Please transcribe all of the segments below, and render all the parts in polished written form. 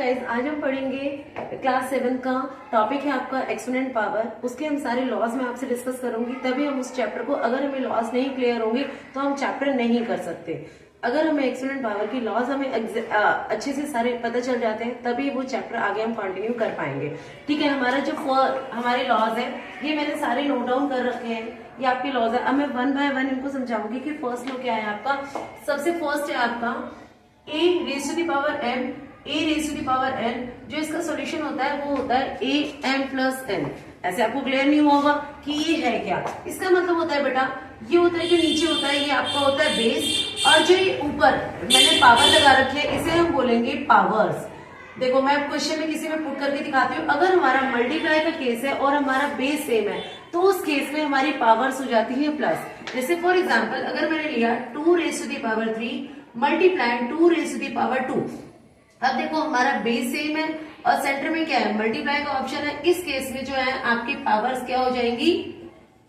Guys, आज हम पढ़ेंगे क्लास 7 का टॉपिक है आपका एक्सपोनेंट पावर। उसके हम सारे लॉज में आपसे डिस्कस करूंगी, तभी हम उस चैप्टर को, अगर हमें लॉज नहीं क्लियर होंगे तो हम चैप्टर नहीं कर सकते। अगर हमें एक्सपोनेंट पावर की लॉज हमें अच्छे से सारे पता चल जाते हैं, तभी वो चैप्टर आगे हम कंटिन्यू कर पाएंगे। ठीक है, हमारा जो हमारे लॉज है ये मैंने सारे नोट डाउन कर रखे हैं, ये आपके लॉज है। अब मैं वन बाय वन इनको समझाऊंगी कि फर्स्ट लॉ क्या है आपका। सबसे फर्स्ट है आपका a raise to the power m, a raise to the power n। जो इसका सॉल्यूशन होता है वो होता है a m प्लस n। ऐसे आपको क्लियर नहीं होगा कि ये है क्या। इसका मतलब होता है बेटा, ये होता है कि नीचे होता है, ये आपका होता है बेस, और जो ये ऊपर मैंने पावर लगा रखी है इसे हम बोलेंगे पावर्स। देखो मैं क्वेश्चन में किसी में पुट करके दिखाती हूँ। अगर हमारा मल्टीप्लाई का केस है और हमारा बेस सेम है तो उस केस में हमारी पावर्स हो जाती है प्लस। जैसे फॉर एग्जाम्पल अगर मैंने लिया 2 raise to the power 3 multiply 2 raise to the power 2। अब देखो हमारा बेस सेम है और सेंटर में क्या है, मल्टीप्लाई का ऑप्शन है। इस केस में जो है आपकी पावर्स क्या हो जाएंगी,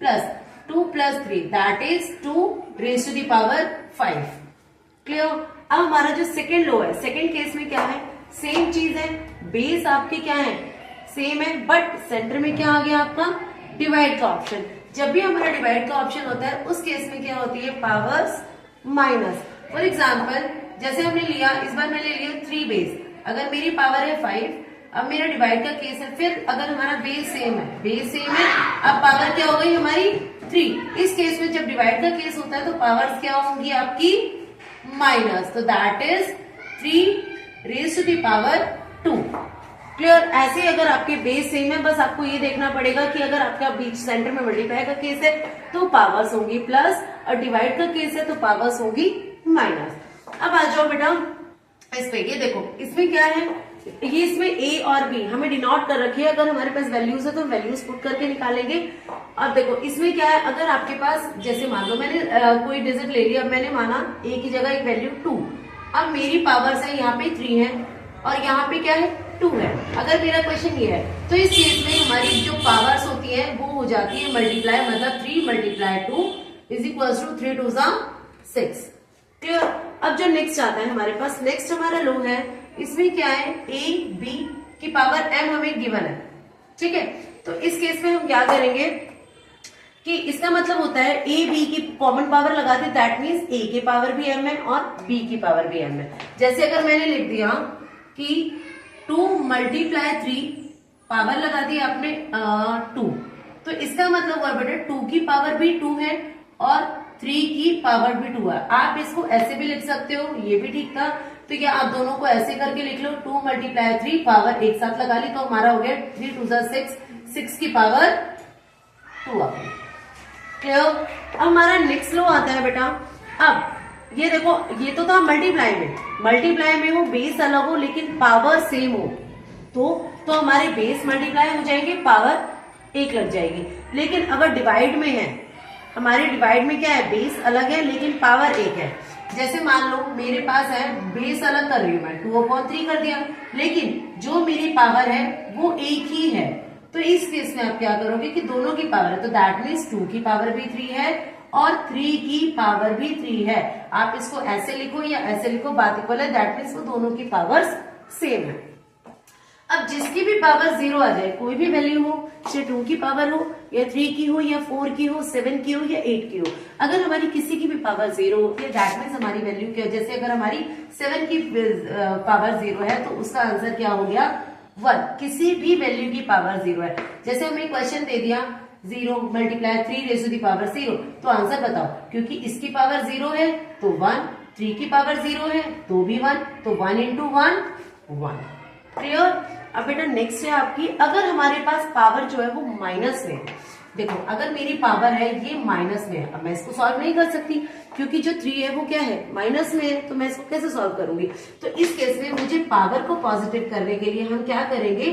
plus 2 plus 3 that is 2 raise to the power 5। Clear. अब हमारा जो सेकेंड लो है, सेकेंड केस में क्या है, सेम चीज है, बेस आपके क्या है, सेम है, बट सेंटर में क्या आ गया आपका, डिवाइड का ऑप्शन। जब भी हमारा डिवाइड का ऑप्शन होता है उस केस में क्या होती है, पावर्स माइनस। फॉर एग्जाम्पल जैसे हमने लिया, इस बार मैंने लिया 3 बेस, अगर मेरी पावर है 5, अब मेरा डिवाइड का केस है, फिर अगर हमारा बेस सेम है, बेस सेम है, अब पावर क्या हो गई हमारी 3। इस केस में जब डिवाइड का केस होता है तो पावर्स क्या होंगी आपकी, माइनस। तो that is 3 raise to the power 2। Clear. ऐसे अगर आपके बेस सेम है, बस आपको ये देखना पड़ेगा कि अगर आपका बीच सेंटर में मल्टीप्लाई का केस है तो पावर्स होंगी प्लस, और डिवाइड का केस है तो पावर्स होंगी माइनस। अब आ जाओ बेटा इस पे, ये देखो इसमें क्या है, ये इसमें a और b हमें डिनोट कर रखी है। अगर हमारे पास वैल्यूज है तो वैल्यूज पुट करके निकालेंगे। अब देखो इसमें क्या है, अगर आपके पास जैसे मान लो मैंने कोई डिजिट ले लिया, मैंने माना a की जगह एक वैल्यू 2। अब मेरी पावर्स है यहाँ पे 3 है और यहाँ पे क्या है 2 है। अगर मेरा क्वेश्चन ये है तो इस केस में हमारी जो पावर्स होती है वो हो जाती है मल्टीप्लाई, मतलब 3 multiply 2 is equal to 3 2 6। Clear. अब जो नेक्स्ट आता है हमारे पास, नेक्स्ट हमारा लो है, इसमें क्या है, a b की पावर m हमें गिवन है। ठीक है, तो इस केस में हम क्या करेंगे कि इसका मतलब होता है a b की कॉमन पावर लगाते, दैट मीन्स a की पावर भी m है और b की पावर भी m है। जैसे अगर मैंने लिख दिया कि 2 मल्टीप्लाई 3, पावर लगा दी आपने 2, तो इसका मतलब हुआ बेटा 2 की पावर भी 2 है और 3 की पावर भी 2 है। आप इसको ऐसे भी लिख सकते हो, ये भी ठीक था। तो क्या आप दोनों को ऐसे करके लिख लो, 2 मल्टीप्लाई 3 पावर एक साथ लगा ली तो हमारा हो गया 3 2 6, 6 की पावर 2 आ गई। क्लियर। अब हमारा नेक्स्ट लो आता है बेटा। अब ये देखो, ये तो था मल्टीप्लाई में, मल्टीप्लाई में वो बेस अलग हो लेकिन पावर सेम हो तो हमारे बेस मल्टीप्लाई हो जाएंगे, पावर एक लग जाएगी। लेकिन अगर डिवाइड में है, हमारे डिवाइड में क्या है, बेस अलग है लेकिन पावर एक है। जैसे मान लो मेरे पास है, बेस अलग कर रही हूं मैं, 2/3 कर दिया, लेकिन जो मेरी पावर है वो एक ही है। तो इस केस में आप क्या करोगे कि दोनों की पावर है, तो दैट मीन्स 2 की पावर भी 3 है और 3 की पावर भी 3 है। आप इसको ऐसे लिखो या ऐसे लिखो, बात इक्वल है, दैट मीन्स वो दोनों की पावर्स सेम है। अब जिसकी भी पावर 0 आ जाए, कोई भी वैल्यू हो, चाहे 2 की पावर हो या 3 की हो या 4 की हो, 7 की हो या 8 की हो, अगर हमारी किसी की भी पावर 0 होती है दैट मीन्स हमारी वैल्यू क्या, जैसे अगर हमारी 7 की पावर 0 है तो उसका आंसर क्या हो गया, 1। किसी भी वैल्यू की पावर 0 है। जैसे हमें क्वेश्चन दे दिया 0 multiply 3 raise to the power 0, तो आंसर बताओ, क्योंकि इसकी पावर 0 है तो 1, 3 की पावर 0 है तो भी 1, तो 1 इंटू 1 1। क्लियर। अब बेटा नेक्स्ट है आपकी, अगर हमारे पास पावर जो है वो माइनस में है। देखो अगर मेरी पावर है ये माइनस में है, अब मैं इसको सॉल्व नहीं कर सकती क्योंकि जो 3 है वो क्या है, माइनस में है, तो मैं इसको कैसे सॉल्व करूंगी। तो इस केस में मुझे पावर को पॉजिटिव करने के लिए हम क्या करेंगे,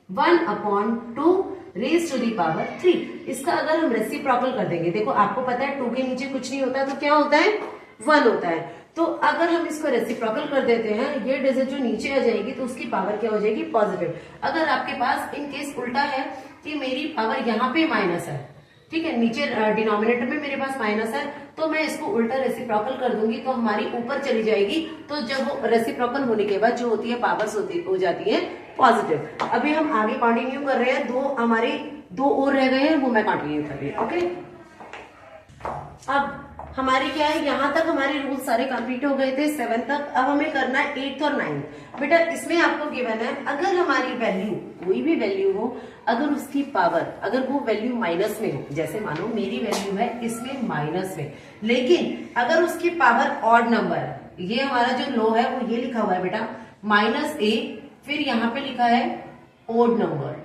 1/2 रेज़ टू दी पावर 3। इसका अगर हम रेसिप्रोकल कर देंगे, देखो आपको पता है 2 के नीचे कुछ नहीं होता तो क्या होता है, 1 होता है। तो अगर हम इसको रेसिप्रोकल कर देते हैं, ये डिजिट जो नीचे आ जाएगी तो उसकी पावर क्या हो जाएगी, पॉजिटिव। अगर आपके पास इन केस उल्टा है कि मेरी पावर यहाँ पे माइनस है, ठीक है, नीचे डिनोमिनेटर में मेरे पास माइनस है तो मैं इसको उल्टा रेसिप्रोकल कर दूंगी तो हमारी ऊपर चली जाएगी। तो जब रेसिप्रोकल होने के बाद जो होती है पावर्स हो जाती है पॉजिटिव। अभी हम आगे कंटिन्यू कर रहे हैं, दो और रह गए हैं, वो मैं कंटिन्यू कर रही हूँ। ओके, अब हमारी क्या है, यहाँ तक हमारे रूल सारे कंप्लीट हो गए थे 7 तक। अब हमें करना है 8th और 9th। बेटा इसमें आपको गिवन है अगर हमारी वैल्यू कोई भी वैल्यू हो, अगर उसकी पावर अगर वो वैल्यू माइनस में हो, जैसे मानो मेरी वैल्यू है इसमें माइनस में, लेकिन अगर उसकी पावर ऑड नंबर है, ये हमारा जो लो है वो ये लिखा हुआ है बेटा -a, फिर यहाँ पे लिखा है ओड नंबर,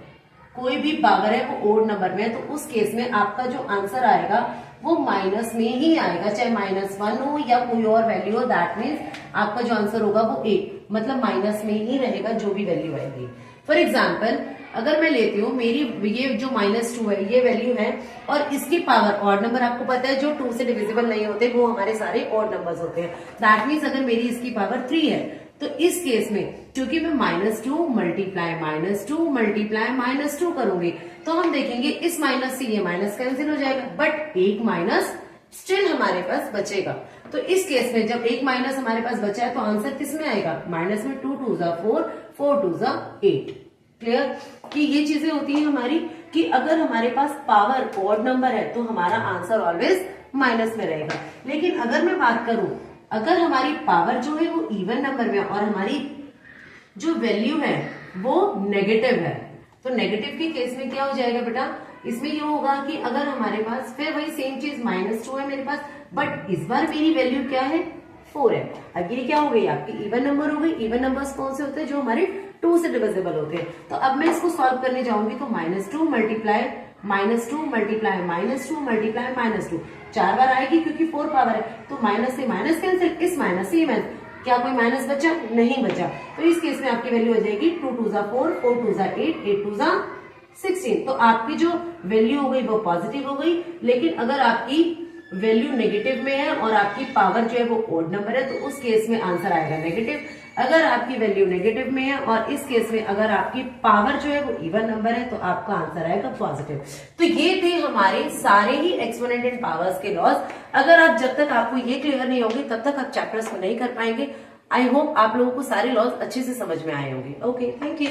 कोई भी पावर है वो ओड नंबर में है, तो उस केस में आपका जो आंसर आएगा वो माइनस में ही आएगा, चाहे -1 हो या कोई और वैल्यू हो। दैट मीन्स आपका जो आंसर होगा वो 8, मतलब माइनस में ही रहेगा जो भी वैल्यू आएगी। फॉर एग्जाम्पल अगर मैं लेती हूँ मेरी ये जो -2 है ये वैल्यू है और इसकी पावर ऑड नंबर, आपको पता है जो 2 से डिविजिबल नहीं होते वो हमारे सारे ऑड नंबर्स होते हैं। दैट मीन्स अगर मेरी इसकी पावर 3 है तो इस केस में क्योंकि मैं -2 मल्टीप्लाई -2 करूंगी तो हम देखेंगे इस माइनस से ये माइनस कैंसिल हो जाएगा, बट एक माइनस स्टिल हमारे पास बचेगा। तो इस केस में जब एक माइनस हमारे पास बचा है तो आंसर किस में आएगा, माइनस में 2 2 4 4 2 8। क्लियर कि ये चीजें होती है हमारी कि अगर हमारे पास पावर ऑड नंबर है तो हमारा आंसर ऑलवेज माइनस में रहेगा। लेकिन अगर मैं बात करूं अगर हमारी पावर जो है वो इवन नंबर में और हमारी जो वैल्यू है वो नेगेटिव है, तो नेगेटिव के केस में क्या हो जाएगा बेटा, इसमें ये होगा कि अगर हमारे पास फिर वही सेम चीज -2 है मेरे पास, बट इस बार मेरी वैल्यू क्या है 4 है। अब ये क्या हो गई आपकी इवन नंबर हो गई। इवन नंबर्स कौन से होते हैं, जो हमारे 2 से डिविजिबल होते हैं। तो अब मैं इसको सॉल्व करने जाऊंगी तो -2 मल्टीप्लाई -2 मल्टीप्लाई -2 मल्टीप्लाई -2 4 बार आएगी क्योंकि 4 पावर है, तो माइनस से माइनस कैंसिल, इस माइनस से माइनस, क्या कोई माइनस बचा, नहीं बचा। तो इस केस में आपकी वैल्यू हो जाएगी 2 2 4 4 2 8 8 2 16। तो आपकी जो वैल्यू हो गई वो पॉजिटिव हो गई। लेकिन अगर आपकी वैल्यू नेगेटिव में है और आपकी पावर जो है वो ओड नंबर है तो उस केस में आंसर आएगा नेगेटिव। अगर आपकी वैल्यू नेगेटिव में है और इस केस में अगर आपकी पावर जो है वो इवन नंबर है तो आपका आंसर आएगा पॉजिटिव। तो ये थे हमारे सारे ही एक्सपोनेंट एंड पावर्स के लॉज। अगर आप जब तक आपको ये क्लियर नहीं होंगे तब तक आप चैप्टर्स को नहीं कर पाएंगे। आई होप आप लोगों को सारे लॉज अच्छे से समझ में आए होंगे। Okay, thank you.